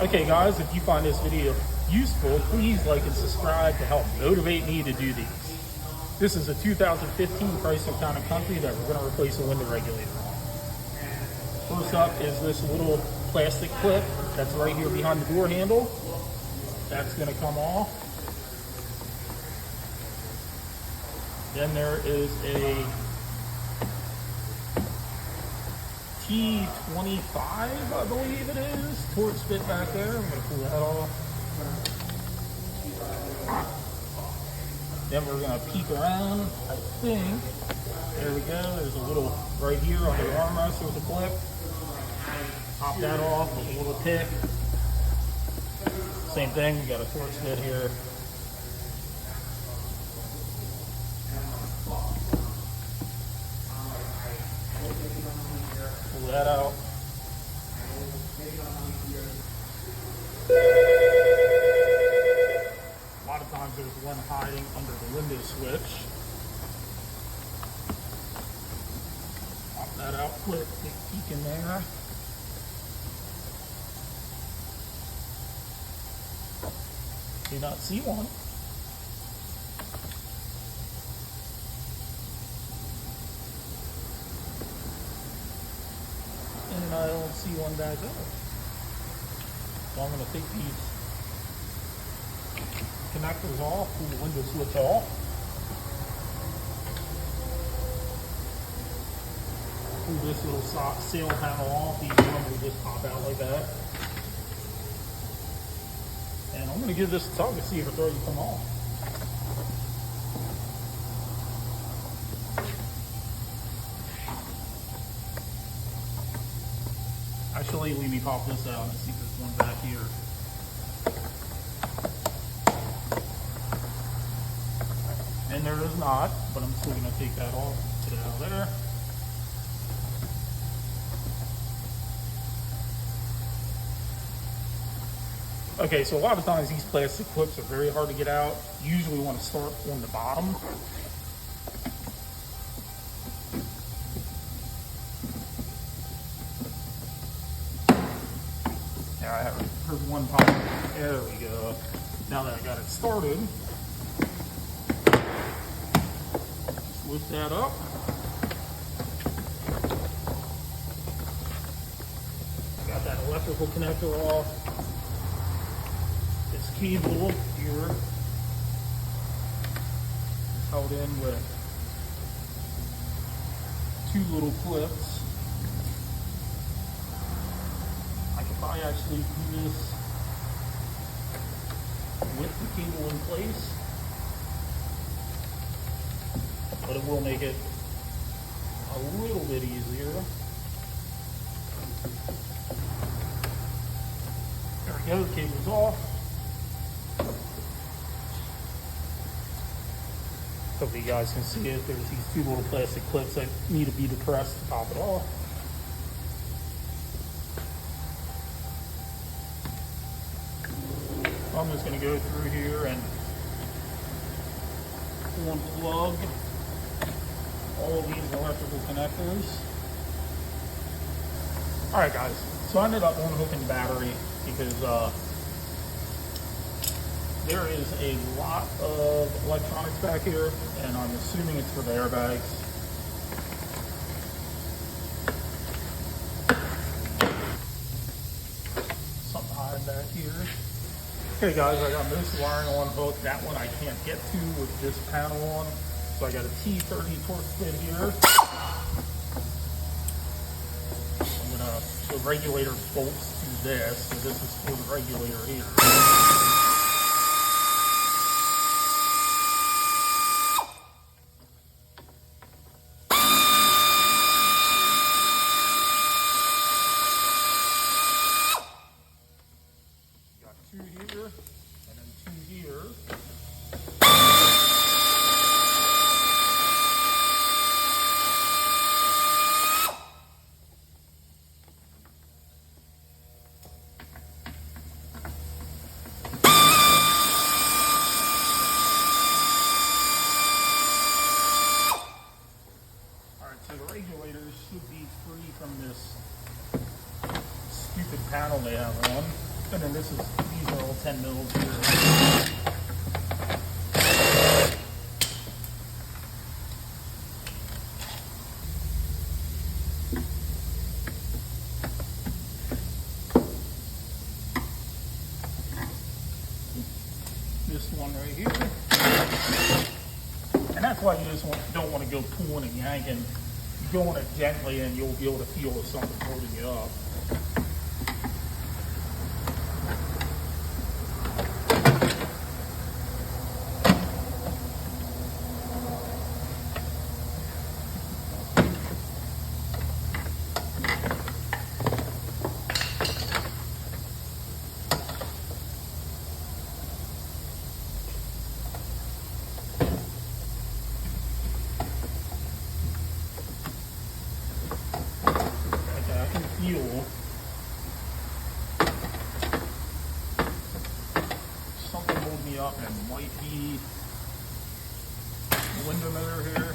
Okay guys, if you find this video useful, please like and subscribe to help motivate me to do these. This is a 2015 Chrysler Town & Country that we're going to replace a window regulator on. First up is this little plastic clip that's right here behind the door handle. That's going to come off. Then there is a T25, I believe it is, torque bit back there. I'm going to pull that off. Then we're going to peek around, I think. There we go. There's a little right here on the armrest. There's a clip. Pop that off with a little pick. Same thing. We got a torque bit here. Pull that out. A lot of times there's one hiding under the window switch. Pop that out quick, take a peek in there. Do not see one. And I don't see one back there. So I'm going to take these connectors off, pull the window switch off. Pull this little sail panel off. These normally just pop out like that. And I'm going to give this a tug to see if it's ready to come off. Actually, let me pop this out and see if there's one back here. And there is not, but I'm still going to take that off, put it out there. Okay, so a lot of times these plastic clips are very hard to get out. You usually want to start on the bottom. Now I heard one pop. There we go. Now that I got it started, just lift that up. Got that electrical connector off. This cable here is held in with two little clips. I could probably actually do this with the cable in place, but it will make it a little bit easier. There we go, the cable's off. Hopefully you guys can see it. There's these two little plastic clips that need to be depressed to pop it off. I'm just going to go through here and unplug all of these electrical connectors. Alright guys, so I ended up unhooking the battery because there is a lot of electronics back here, and I'm assuming it's for the airbags. Something hiding back here. Okay guys, I got most wiring on hook. That one I can't get to with this panel on. So I got a T30 torque bit here. I'm gonna, the regulator bolts to this, so this is for the regulator here. Two here, and then two here. Alright, so the regulators should be free from this stupid panel they have on. And then these are all 10 mils here. This one right here. And that's why you just don't want to go pulling and yanking. You go on it gently and you'll be able to feel if something's holding you up. Feel something holding me up, and it might be the window motor here.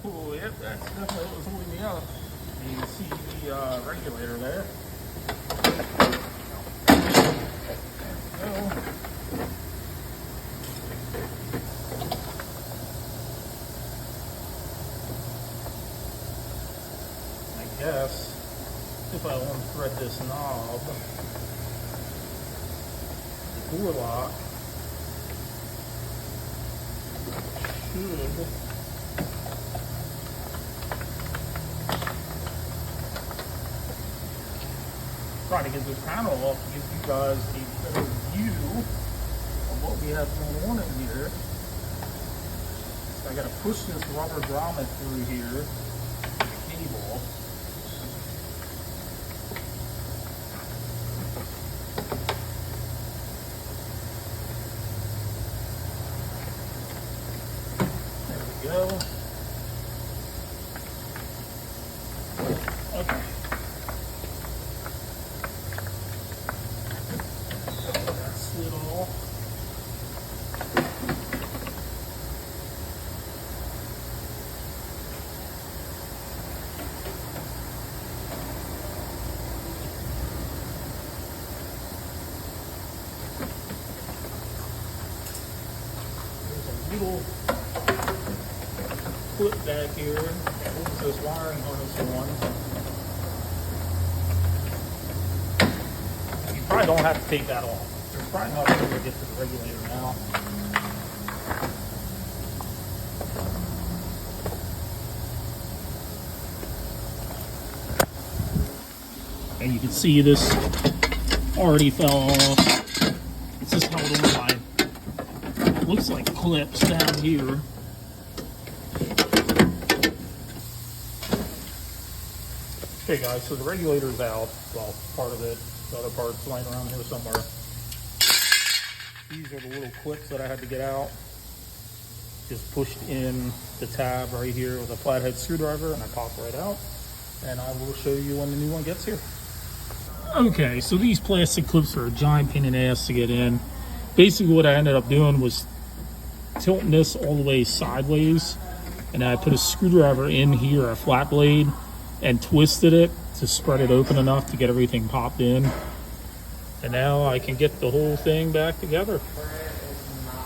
Oh, yep, that's definitely what was holding me up. And you can see the regulator there. There we go. Yes, if I unthread this knob, the door lock should try to get this panel off to give you guys a better view of what we have going on in here. So I got to push this rubber grommet through here, the cable. Go. Okay. That slid off. There's a little clip back here that holds this wiring harness on. You probably don't have to take that off. There's probably not going to get to the regulator now. And you can see this already fell off. It's just held on by, looks like clips down here. Okay guys, so the regulator's out, well, part of it, the other part's lying around here somewhere. These are the little clips that I had to get out. Just pushed in the tab right here with a flathead screwdriver and I pop right out. And I will show you when the new one gets here. Okay, so these plastic clips are a giant pain in the ass to get in. Basically what I ended up doing was tilting this all the way sideways. And I put a screwdriver in here, a flat blade, and twisted it to spread it open enough to get everything popped in. And now I can get the whole thing back together.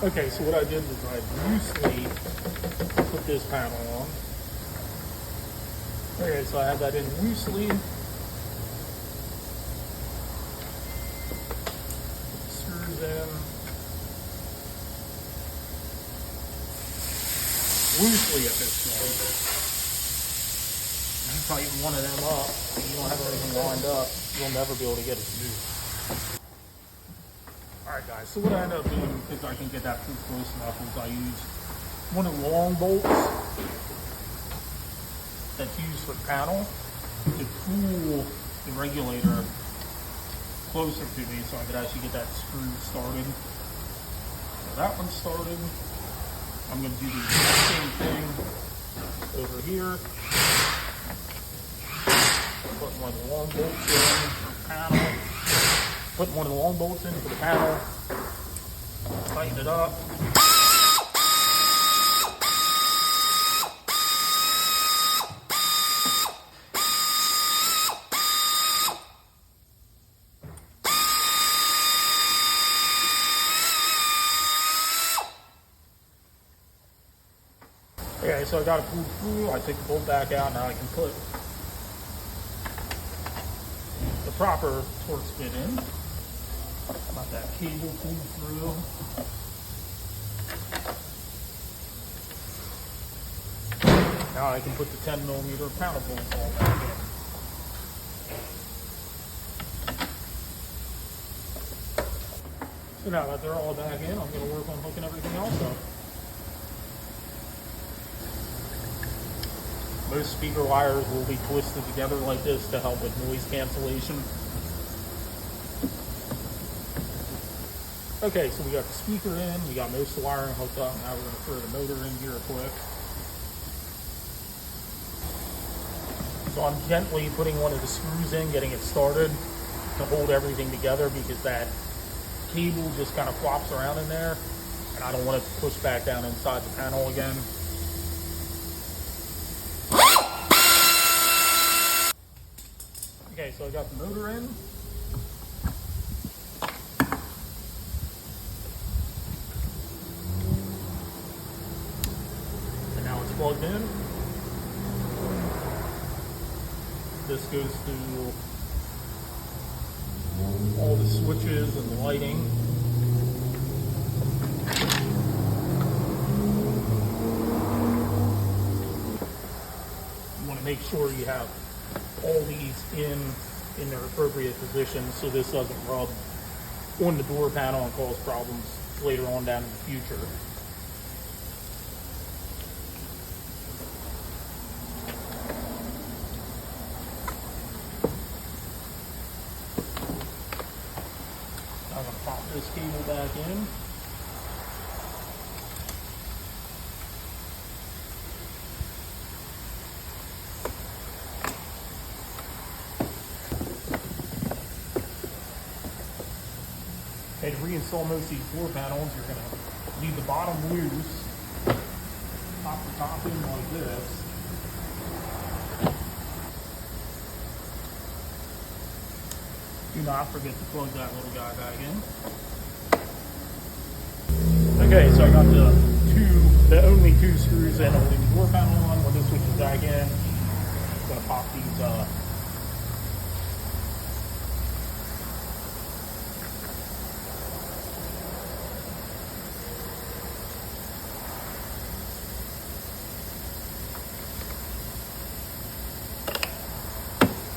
Okay, so what I did was I loosely put this panel on. Okay, so I have that in loosely. Screws in. Loosely at this point. You tighten one of them up, and you don't have everything lined up, you'll never be able to get it to move. Alright guys, so what I ended up doing, because I can get that too close enough, is I used one of the long bolts that's used for the panel to pull the regulator closer to me so I could actually get that screw started. So that one's started. I'm going to do the exact same thing over here. Put one of the long bolts in for the panel. Put one of the long bolts in for the panel. Tighten it up. Okay, so I got it pulled through. I take the bolt back out. Now I can put the proper Torx bit in. Let that cable pull through. Now I can put the 10mm powder bolt all back in. So now that they're all back in, I'm going to work on hooking everything else up. Most speaker wires will be twisted together like this to help with noise cancellation. Okay, so we got the speaker in, we got most of the wiring hooked up. Now we're going to throw the motor in here quick. So I'm gently putting one of the screws in, getting it started to hold everything together because that cable just kind of flops around in there and I don't want it to push back down inside the panel again. Okay, so I got the motor in. And now it's plugged in. This goes through all the switches and the lighting. You want to make sure you have all these in their appropriate positions so this doesn't rub on the door panel and cause problems later on down in the future. I'm going to pop this cable back in. Okay, to reinstall most of these door panels, you're going to leave the bottom loose, pop the top in like this. Do not forget to plug that little guy back in. Okay, so I got the only two screws in holding the door panel on. When this switches back in, I'm going to pop these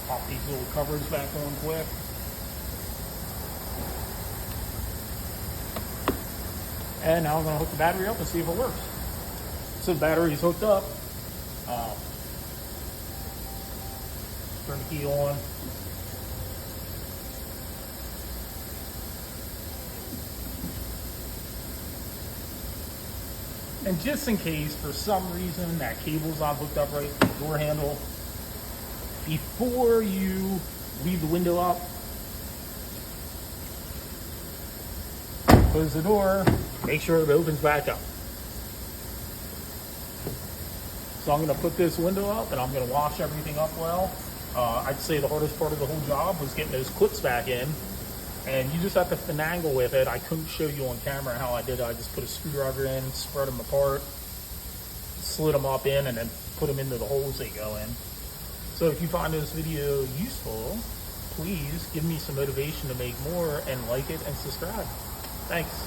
pop these little covers back on quick. And now I'm going to hook the battery up and see if it works. So the battery's hooked up. Turn the key on. And just in case, for some reason, that cable's not hooked up right to the door handle, before you leave the window up, close the door, make sure it opens back up. So I'm going to put this window up and I'm going to wash everything up well. I'd say the hardest part of the whole job was getting those clips back in. And you just have to finagle with it. I couldn't show you on camera how I did it. I just put a screwdriver in, spread them apart, slid them up in, and then put them into the holes they go in. So if you find this video useful, please give me some motivation to make more and like it and subscribe. Thanks.